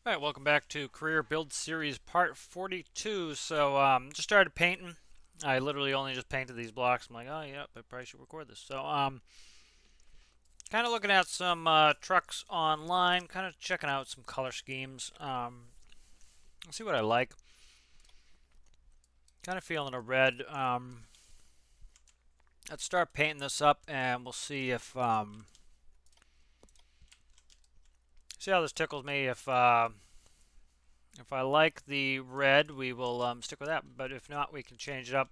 All right, welcome back to Career Build Series Part 42. Just started painting. I literally only just painted these blocks. I'm like, oh, yeah, I probably should record this. Kind of looking at some trucks online, kind of checking out some color schemes. Let's see what I like. Kind of feeling a red. Let's start painting this up, and we'll see see how this tickles me. If I like the red, we will stick with that. But if not, we can change it up.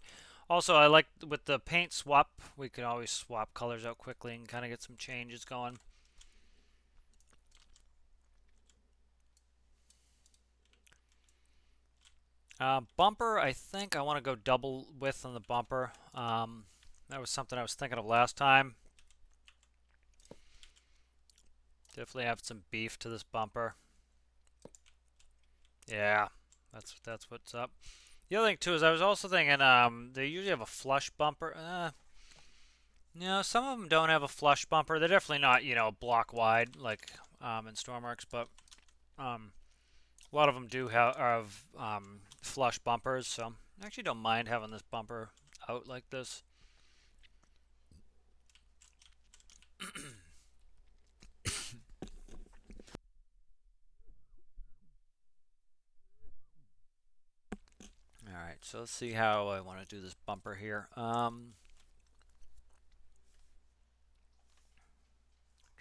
Also, I like with the paint swap, we can always swap colors out quickly and kind of get some changes going. Bumper, I think I want to go double width on the bumper. That was something I was thinking of last time. Definitely have some beef to this bumper. Yeah, that's what's up. The other thing too is I was also thinking they usually have a flush bumper. No, some of them don't have a flush bumper. They're definitely not, block wide like in Stormworks, but um, a lot of them do have flush bumpers. So I actually don't mind having this bumper out like this. All right, so let's see how I want to do this bumper here. Trying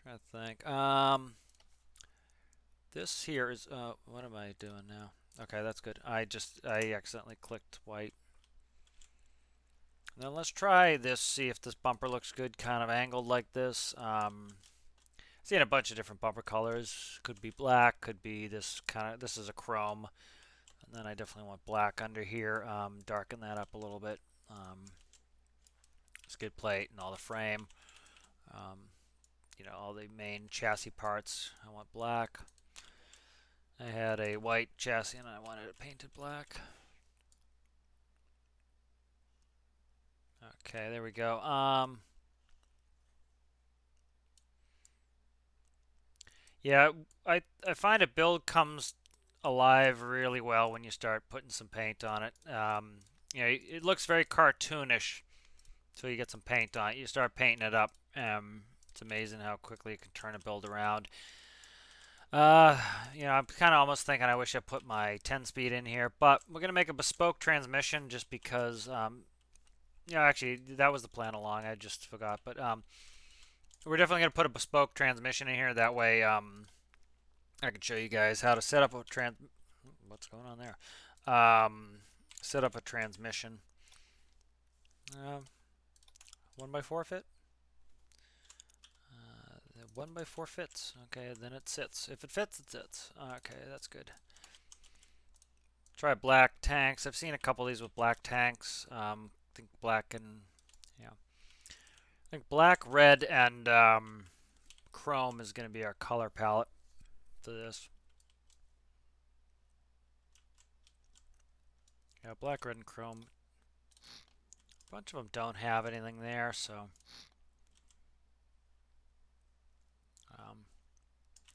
to think. This here is what am I doing now? Okay, that's good. I accidentally clicked white. Now let's try this, see if this bumper looks good, kind of angled like this. Seeing a bunch of different bumper colors. Could be black, could be this is a chrome. And then I definitely want black under here. Darken that up a little bit. Skid plate and all the frame. Um, all the main chassis parts. I want black. I had a white chassis and I wanted it painted black. Okay, there we go. Yeah, I find a build comes alive really well when you start putting some paint on it. It looks very cartoonish until you get some paint on it. You start painting it up. It's amazing how quickly you can turn a build around. Uh, I'm kind of almost thinking I wish I put my 10 speed in here, but we're gonna make a bespoke transmission just because. Actually, that was the plan along. I just forgot, but we're definitely gonna put a bespoke transmission in here. That way, I can show you guys how to set up a What's going on there? Set up a transmission. Uh, 1x4 fit. 1x4 fits. Okay, then it sits. If it fits, it sits. Okay, that's good. Try black tanks. I've seen a couple of these with black tanks. I think black and yeah, I think black, red, and chrome is going to be our color palette for this. Yeah, black, red, and chrome. A bunch of them don't have anything there, so um,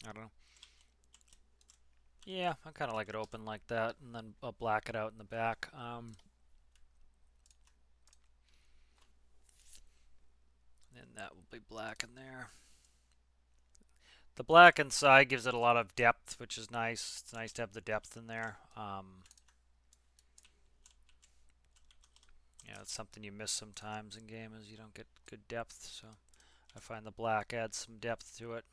I don't know. Yeah, I kind of like it open like that, and then I'll black it out in the back. And that will be black in there. The black inside gives it a lot of depth, which is nice. It's nice to have the depth in there. It's something you miss sometimes in game is you don't get good depth. So I find the black adds some depth to it.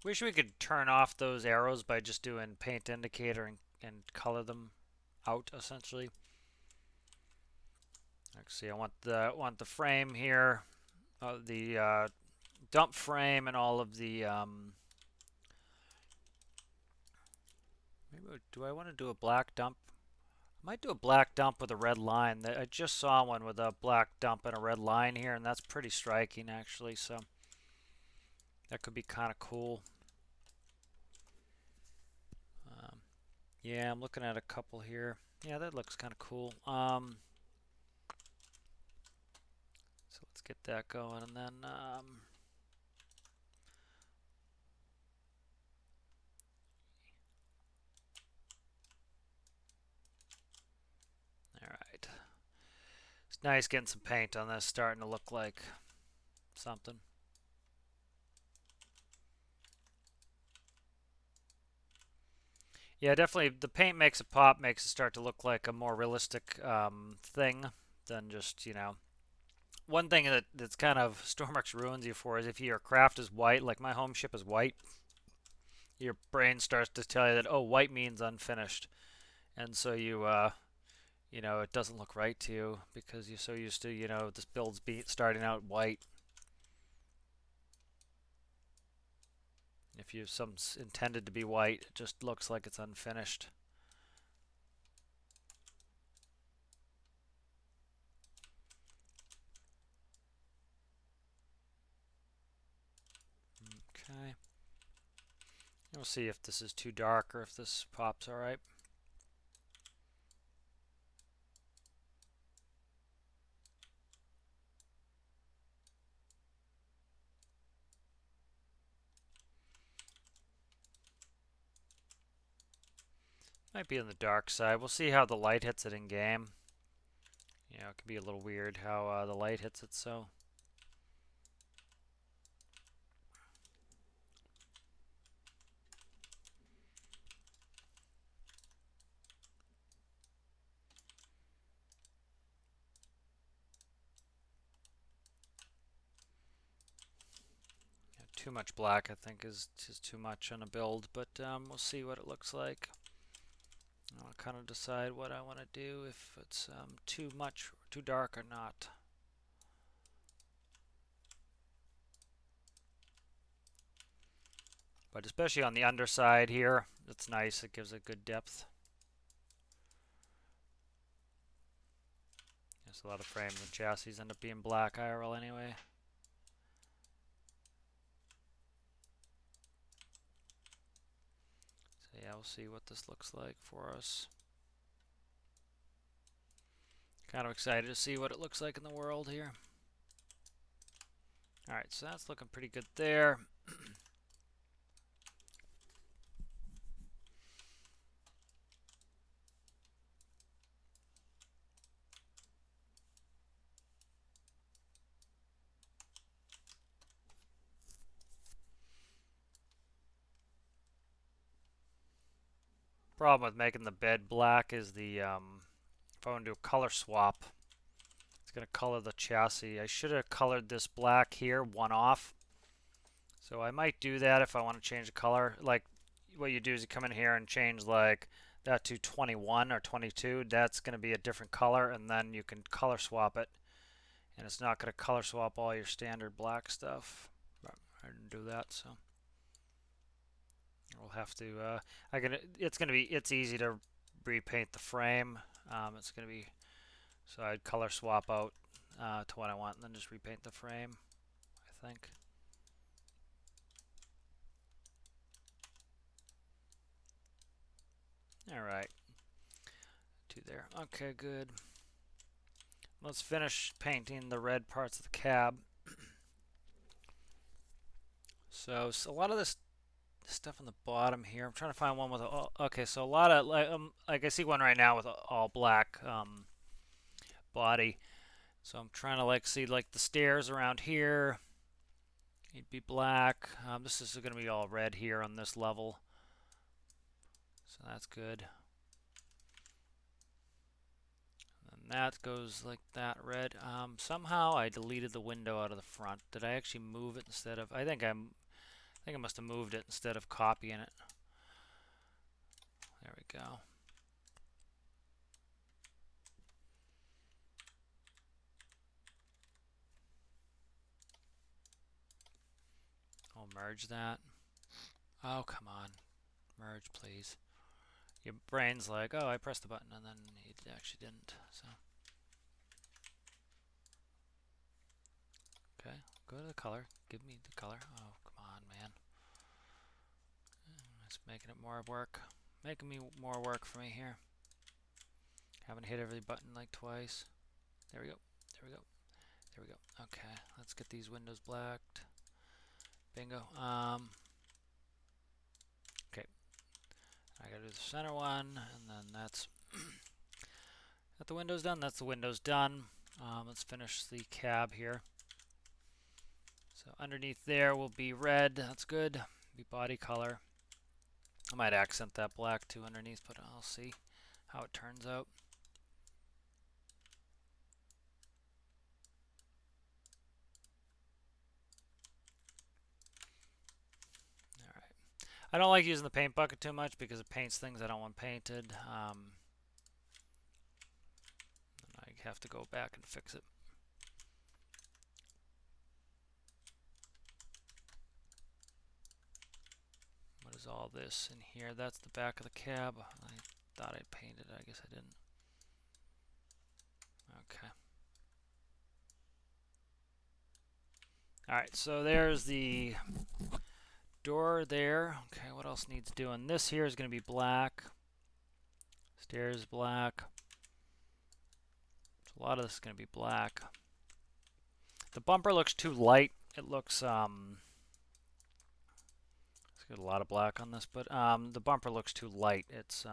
Wish we could turn off those arrows by just doing paint indicator and color them out essentially. Actually, I want the frame here, the dump frame, and all of the. Maybe do I want to do a black dump? I might do a black dump with a red line. I just saw one with a black dump and a red line here, and that's pretty striking actually. So that could be kind of cool. Um, yeah, I'm looking at a couple here. Yeah, that looks kind of cool. So let's get that going, and then Nice getting some paint on this, starting to look like something. Yeah, definitely. The paint makes it pop, makes it start to look like a more realistic thing than just, one thing that's kind of Stormworks ruins you for is if your craft is white, like my home ship is white, your brain starts to tell you that, oh, white means unfinished. And so it doesn't look right to you because you're so used to, this build's starting out white. If you something's intended to be white, it just looks like it's unfinished. Okay. We'll see if this is too dark or if this pops all right. Might be on the dark side. We'll see how the light hits it in game. It can be a little weird how the light hits it, so. Too much black, I think, is too much on a build, but we'll see what it looks like. I'll kind of decide what I want to do, if it's too much, too dark or not. But especially on the underside here, it's nice. It gives it good depth. There's a lot of frames and chassis end up being black IRL anyway. So yeah, we'll see what this looks like for us. Kind of excited to see what it looks like in the world here. Alright, so that's looking pretty good there. Problem with making the bed black is if I want to do a color swap, it's going to color the chassis. I should have colored this black here, one off. So I might do that if I want to change the color. Like what you do is you come in here and change like that to 21 or 22. That's going to be a different color, and then you can color swap it. And it's not going to color swap all your standard black stuff. But I didn't do that, so we'll have to. It's easy to repaint the frame. It's going to be, so I'd color swap out to what I want, and then just repaint the frame, I think. All right, two there. Okay, good. Let's finish painting the red parts of the cab. So a lot of this stuff on the bottom here. I'm trying to find one with okay. So a lot of like I see one right now with all black body. So I'm trying to see the stairs around here. It'd be black. This is going to be all red here on this level. So that's good. And that goes like that red. Somehow I deleted the window out of the front. Did I actually move it instead of? I think I must have moved it instead of copying it. There we go. I'll merge that. Oh, come on. Merge, please. Your brain's like, oh, I pressed the button, and then it actually didn't. So, okay, go to the color. Give me the color. Oh, come on, man. It's making it more work. Making me more work for me here. Haven't hit every button like twice. There we go. There we go. There we go. Okay, let's get these windows blacked. Bingo. Okay. I gotta do the center one, and then that's got the windows done. That's the windows done. Let's finish the cab here. So underneath there will be red. That's good. Be body color. I might accent that black too underneath, but I'll see how it turns out. I don't like using the paint bucket too much because it paints things I don't want painted. I have to go back and fix it. What is all this in here? That's the back of the cab. I thought I painted it. I guess I didn't. Okay. Alright, so there's the door there. Okay, what else needs doing? This here is going to be black. Stairs black. So a lot of this is going to be black. The bumper looks too light. It looks it's got a lot of black on this, but the bumper looks too light. It's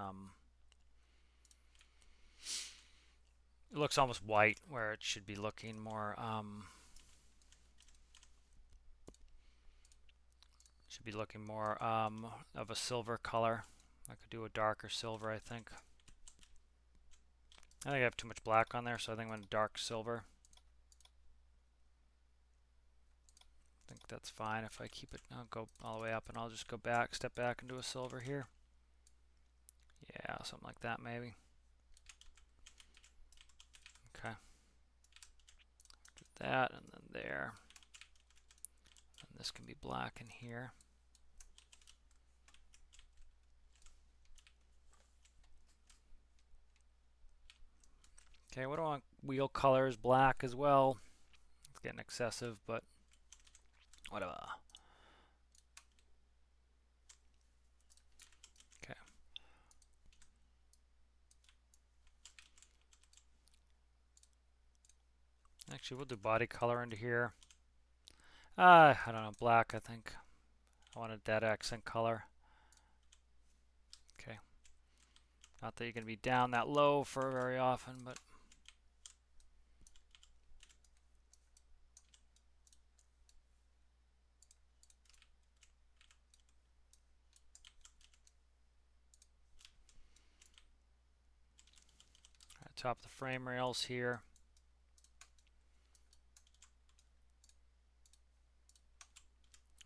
it looks almost white where it should be looking more of a silver color. I could do a darker silver, I think. I have too much black on there, so I think I'm going to dark silver. I think that's fine if I keep it. I'll go all the way up and I'll just go back, step back and do a silver here. Yeah, something like that maybe. Okay. Do that and then there. And this can be black in here. Okay, what do I want? Wheel colors black as well. It's getting excessive, but whatever. Okay. Actually, we'll do body color into here. I don't know, black, I think. I wanted that accent color. Okay. Not that you're going to be down that low for very often, but top of the frame rails here.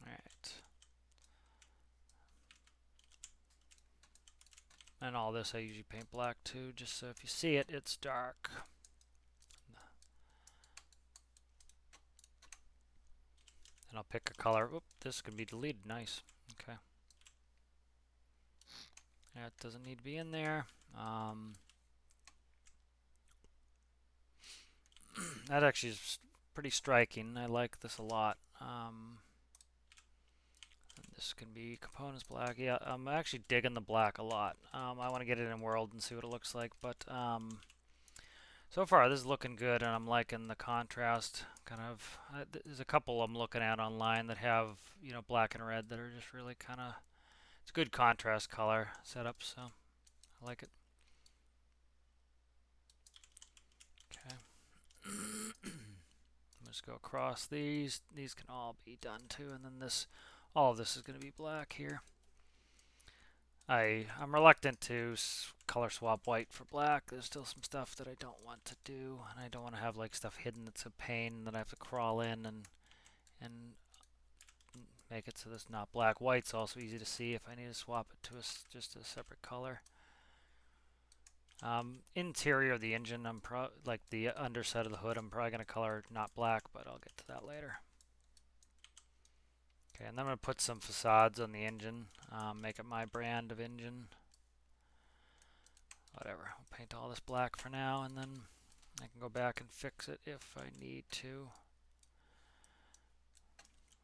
Alright. And all this I usually paint black too, just so if you see it, it's dark. And I'll pick a color. Oop, this can be deleted. Nice. Okay. That doesn't need to be in there. That actually is pretty striking. I like this a lot. This can be components black. Yeah, I'm actually digging the black a lot. I want to get it in world and see what it looks like, but so far this is looking good, and I'm liking the contrast. Kind of, there's a couple I'm looking at online that have, you know, black and red that are just really kind of, it's a good contrast color setup, so I like it. Okay. Just go across these. These can all be done too, and then this, all of this is going to be black here. I'm reluctant to color swap white for black. There's still some stuff that I don't want to do, and I don't want to have like stuff hidden that's a pain that I have to crawl in and make it so that's not black. White's also easy to see if I need to swap it to just a separate color. Interior of the engine, like the underside of the hood, I'm probably going to color not black, but I'll get to that later. Okay, and then I'm going to put some facades on the engine, make it my brand of engine. Whatever, I'll paint all this black for now, and then I can go back and fix it if I need to.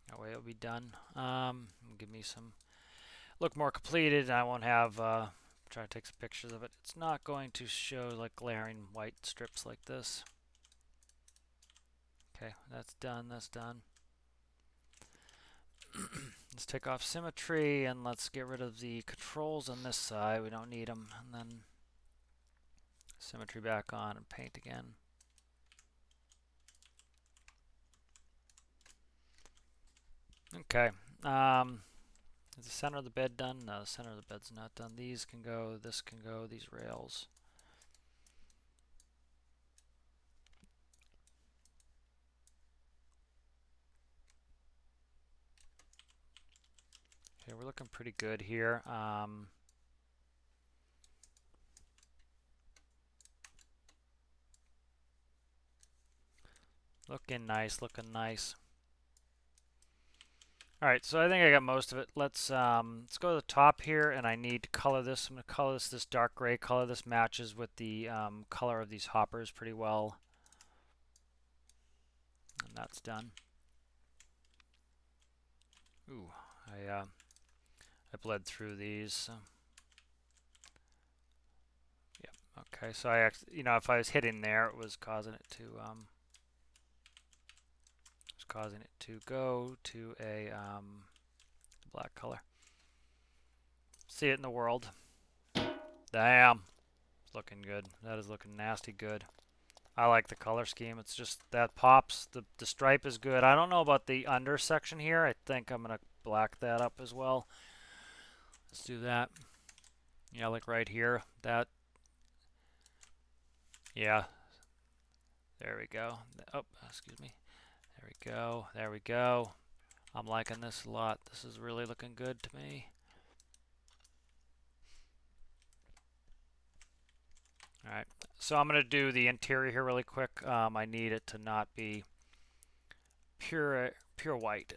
That way it'll be done. Give me some look more completed. I won't have try to take some pictures of it. It's not going to show like glaring white strips like this. Okay, that's done. That's done. Let's take off symmetry and let's get rid of the controls on this side. We don't need them. And then symmetry back on and paint again. Okay. Is the center of the bed done? No, the center of the bed's not done. These can go, this can go, these rails. Okay, we're looking pretty good here. Looking nice, looking nice. All right, so I think I got most of it. Let's go to the top here, and I need to color this. I'm going to color this dark gray color. This matches with the color of these hoppers pretty well, and that's done. Ooh, I bled through these. So. Yep. Okay, so I actually, if I was hitting there, it was causing it to go to a black color. See it in the world. Damn. It's looking good. That is looking nasty good. I like the color scheme. It's just that pops. The stripe is good. I don't know about the under section here. I think I'm going to black that up as well. Let's do that. Yeah, like right here. That. Yeah. There we go. Oh, excuse me. There we go. There we go. I'm liking this a lot. This is really looking good to me. All right. So I'm going to do the interior here really quick. I need it to not be pure white,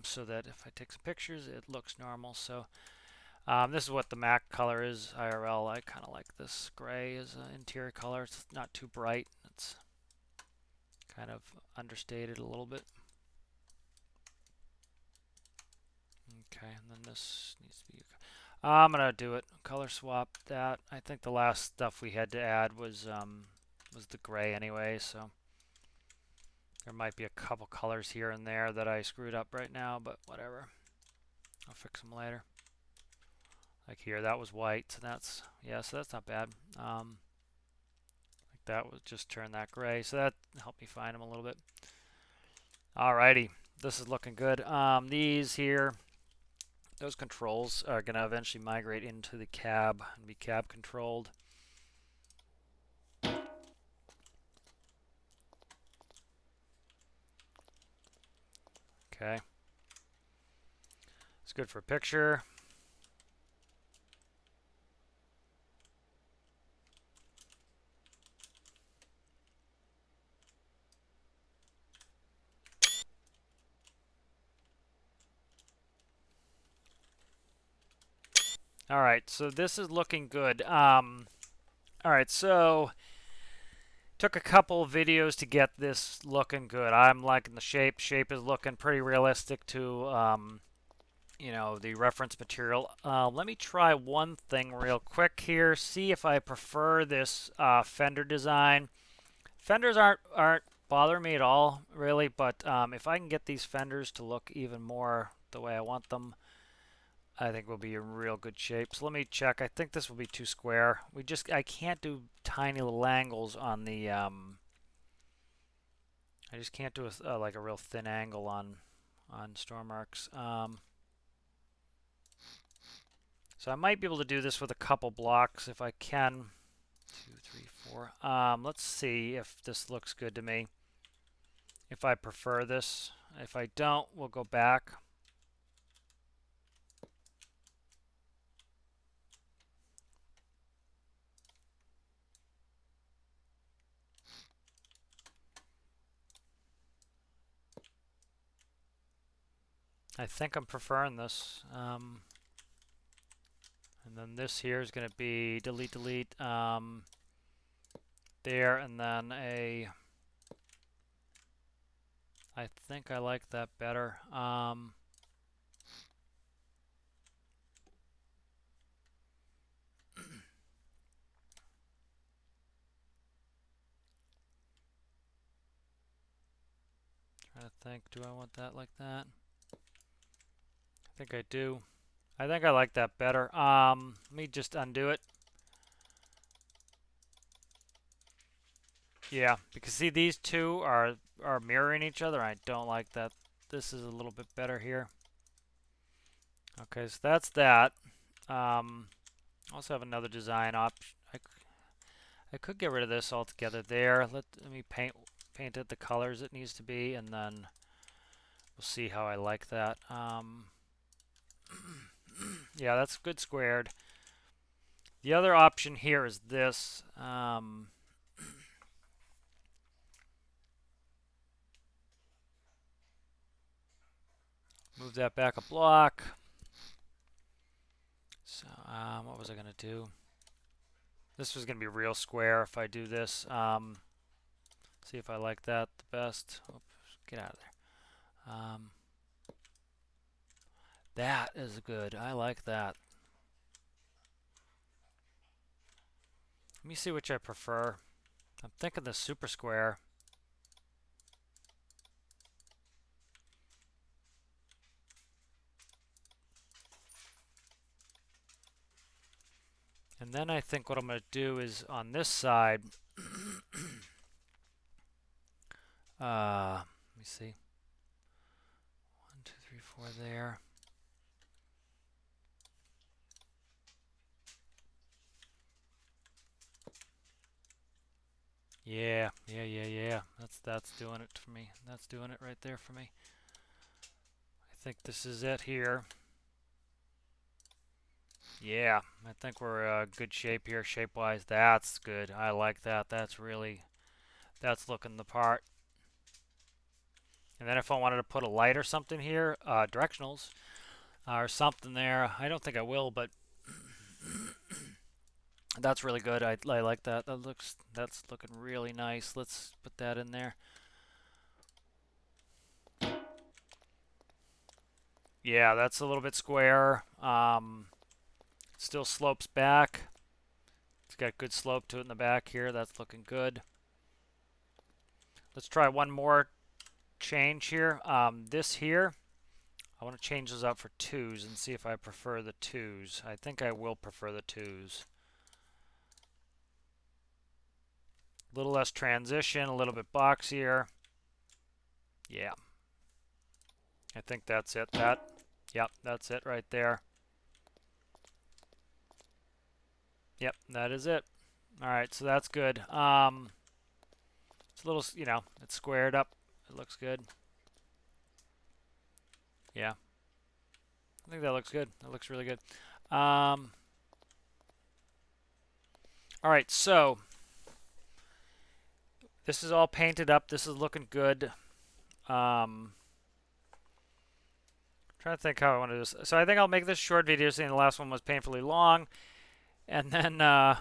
so that if I take some pictures, it looks normal. So this is what the Mack color is IRL. I kind of like this gray as an interior color. It's not too bright. It's kind of understated a little bit. Okay, and then this needs to be. I'm gonna do it. Color swap that. I think the last stuff we had to add was the gray anyway. So there might be a couple colors here and there that I screwed up right now, but whatever. I'll fix them later. Like here, that was white, so that's, yeah, so that's not bad. Like that was just turn that gray, so that helped me find them a little bit. Alrighty, this is looking good. These here, those controls are gonna eventually migrate into the cab and be cab controlled. Okay, it's good for a picture. All right, so this is looking good. All right, so took a couple of videos to get this looking good. I'm liking the shape. Shape is looking pretty realistic to, the reference material. Let me try one thing real quick here. See if I prefer this fender design. Fenders aren't bothering me at all, really, but if I can get these fenders to look even more the way I want them, I think we'll be in real good shape. So let me check. I think this will be too square. I can't do tiny little angles on the, I just can't do like a real thin angle on Stormworks. So I might be able to do this with a couple blocks if I can. 2, 3, 4. Let's see if this looks good to me. If I prefer this. If I don't, we'll go back. I think I'm preferring this. And then this here is going to be delete, delete, there, and then I think I like that better. Trying to think, do I want that like that? I think I do. I think I like that better. Let me just undo it. Yeah, because see these two are mirroring each other. I don't like that. this is a little bit better here. Okay, so that's that. Also have another design option. I could get rid of this altogether there. Let me paint it the colors it needs to be, and then we'll see how I like that. Yeah, that's good squared. The other option here is this. Move that back a block. So, what was I going to do? This was going to be real square if I do this. See if I like that the best. Oops, get out of there. That is good. I like that. Let me see which I prefer. I'm thinking the super square. And then I think what I'm going to do is on this side, let me see. 1, 2, 3, 4 there. Yeah. That's doing it for me. That's doing it right there for me. I think this is it here. Yeah, I think we're good shape here, shape-wise. That's good. I like that. That's looking the part. And then if I wanted to put a light or something here, directionals, or something there, I don't think I will, but that's really good. I like that. That's looking really nice. Let's put that in there. Yeah, that's a little bit square. Still slopes back. It's got good slope to it in the back here. That's looking good. Let's try one more change here. This here, I want to change those out for 2s and see if I prefer the 2s. I think I will prefer the 2s. A little less transition, a little bit boxier. Yeah. I think that's it. Yep, that's it right there. Yep, that is it. All right, so that's good. It's a little, it's squared up. It looks good. Yeah. I think that looks good. That looks really good. All right, so this is all painted up. This is looking good. Trying to think how I want to do this. So I think I'll make this short video, seeing the last one was painfully long. And then I've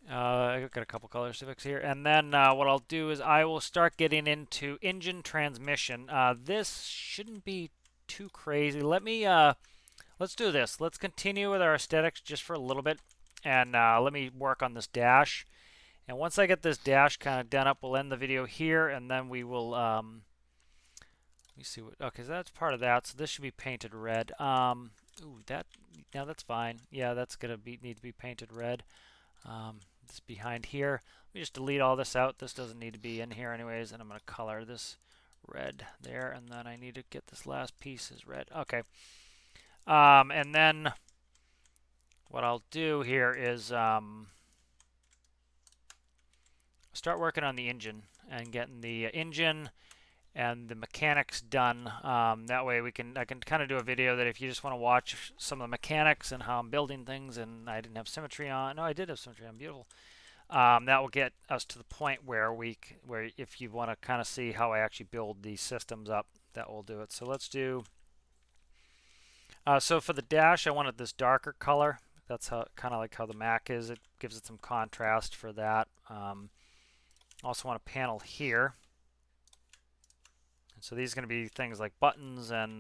got a couple colors to fix here. And then what I'll do is I will start getting into engine transmission. This shouldn't be too crazy. Let's do this. Let's continue with our aesthetics just for a little bit. And let me work on this dash. And once I get this dash kind of done up, we'll end the video here. And then we will... let me see what... Okay, so that's part of that. So this should be painted red. Ooh, now that's fine. Yeah, that's going to need to be painted red. This behind here. Let me just delete all this out. This doesn't need to be in here anyways. And I'm going to color this red there. And then I need to get this last piece is red. Okay. And then what I'll do here is start working on the engine and getting the engine and the mechanics done. That way I can kind of do a video that if you just want to watch some of the mechanics and how I'm building things, and I didn't have symmetry on. No, I did have symmetry on. Beautiful. That will get us to the point where if you want to kind of see how I actually build these systems up, that will do it. So let's do. So for the dash, I wanted this darker color. That's kind of like how the Mack is. It gives it some contrast for that. Also want a panel here. So these are going to be things like buttons and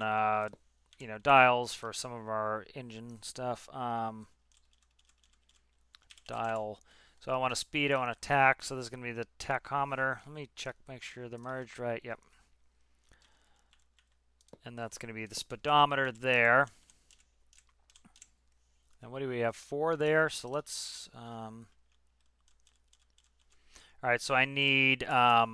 dials for some of our engine stuff. Dial. So I want a speed, I want a tach. So this is going to be the tachometer. Let me check, make sure they're merged right. Yep. And that's going to be the speedometer there. And what do we have? 4 there. So let's. All right. So I need all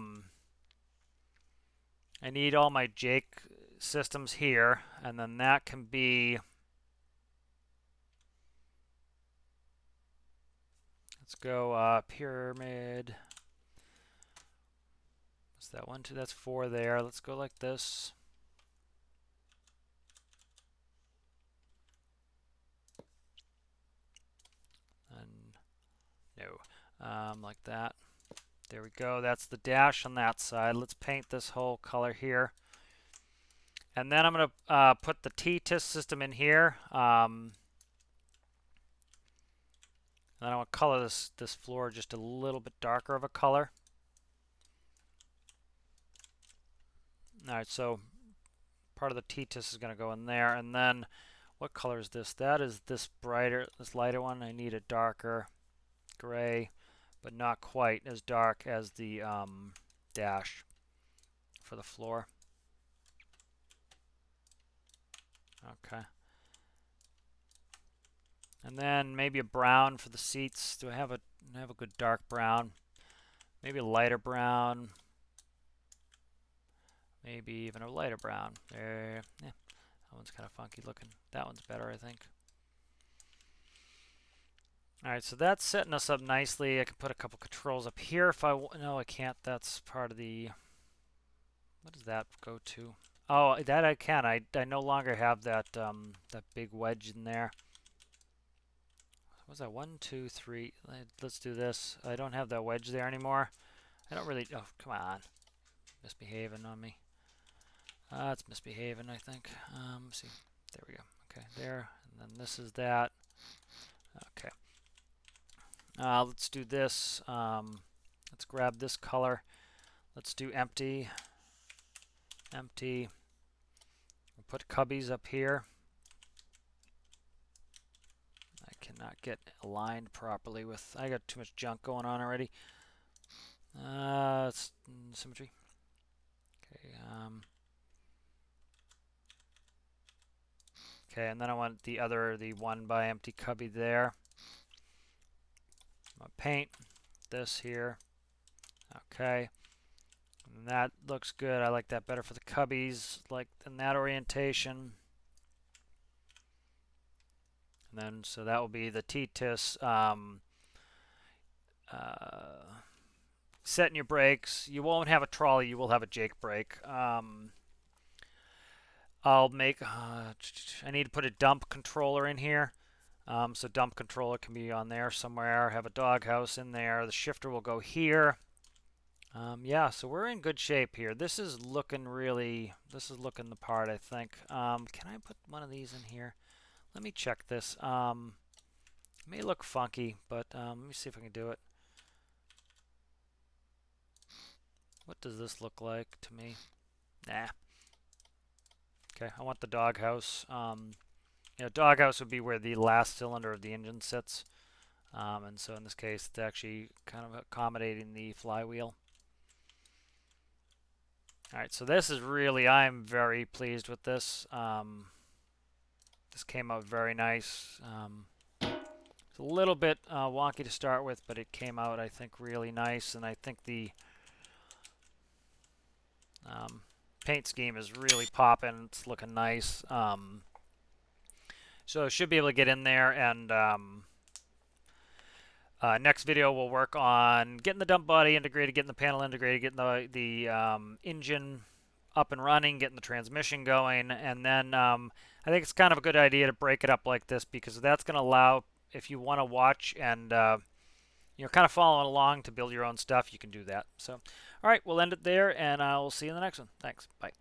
my Jake systems here, and then that can be, let's go pyramid. What's that? 1, 2, that's 4 there. Let's go like this. And no, like that. There we go. That's the dash on that side. Let's paint this whole color here. And then I'm going to put the T-TIS system in here. And then I want to color this floor just a little bit darker of a color. All right, so part of the T-TIS is going to go in there. And then what color is this? That is this brighter, this lighter one. I need a darker gray, but not quite as dark as the dash for the floor. Okay. And then maybe a brown for the seats. Do I have a good dark brown? Maybe a lighter brown. Maybe even a lighter brown. There. Yeah, that one's kind of funky looking. That one's better, I think. All right, so that's setting us up nicely. I can put a couple controls up here if I want. No, I can't. That's part of the. What does that go to? Oh, that I can. I no longer have that that big wedge in there. What was that? 1, 2, 3. Let's do this. I don't have that wedge there anymore. I don't really. Oh, come on. Misbehaving on me. It's misbehaving, I think. Let's see. There we go. Okay, there. And then this is that. Okay. Let's do this. Let's grab this color. Let's do empty. Empty. We'll put cubbies up here. I cannot get aligned properly with. I got too much junk going on already. It's symmetry. Okay. Okay, and then I want the 1 by empty cubby there. I'm gonna paint this here. Okay. And that looks good. I like that better for the cubbies, like in that orientation. And then, so that will be the T-TIS. Setting your brakes. You won't have a trolley. You will have a Jake brake. I'll make. I need to put a dump controller in here. So dump controller can be on there somewhere. Have a doghouse in there. The shifter will go here. Yeah, so we're in good shape here. This is looking really. This is looking the part, I think. Can I put one of these in here? Let me check this. It may look funky, but let me see if I can do it. What does this look like to me? Nah. Okay, I want the doghouse. Doghouse would be where the last cylinder of the engine sits. And so in this case, it's actually kind of accommodating the flywheel. All right, so this is really, I'm very pleased with this. This came out very nice. It's a little bit wonky to start with, but it came out, I think, really nice. And I think the paint scheme is really popping. It's looking nice. So should be able to get in there, and next video we'll work on getting the dump body integrated, getting the panel integrated, getting the engine up and running, getting the transmission going, and then I think it's kind of a good idea to break it up like this, because that's going to allow, if you want to watch and you're kind of following along to build your own stuff, you can do that. So, all right, we'll end it there, and I'll see you in the next one. Thanks. Bye.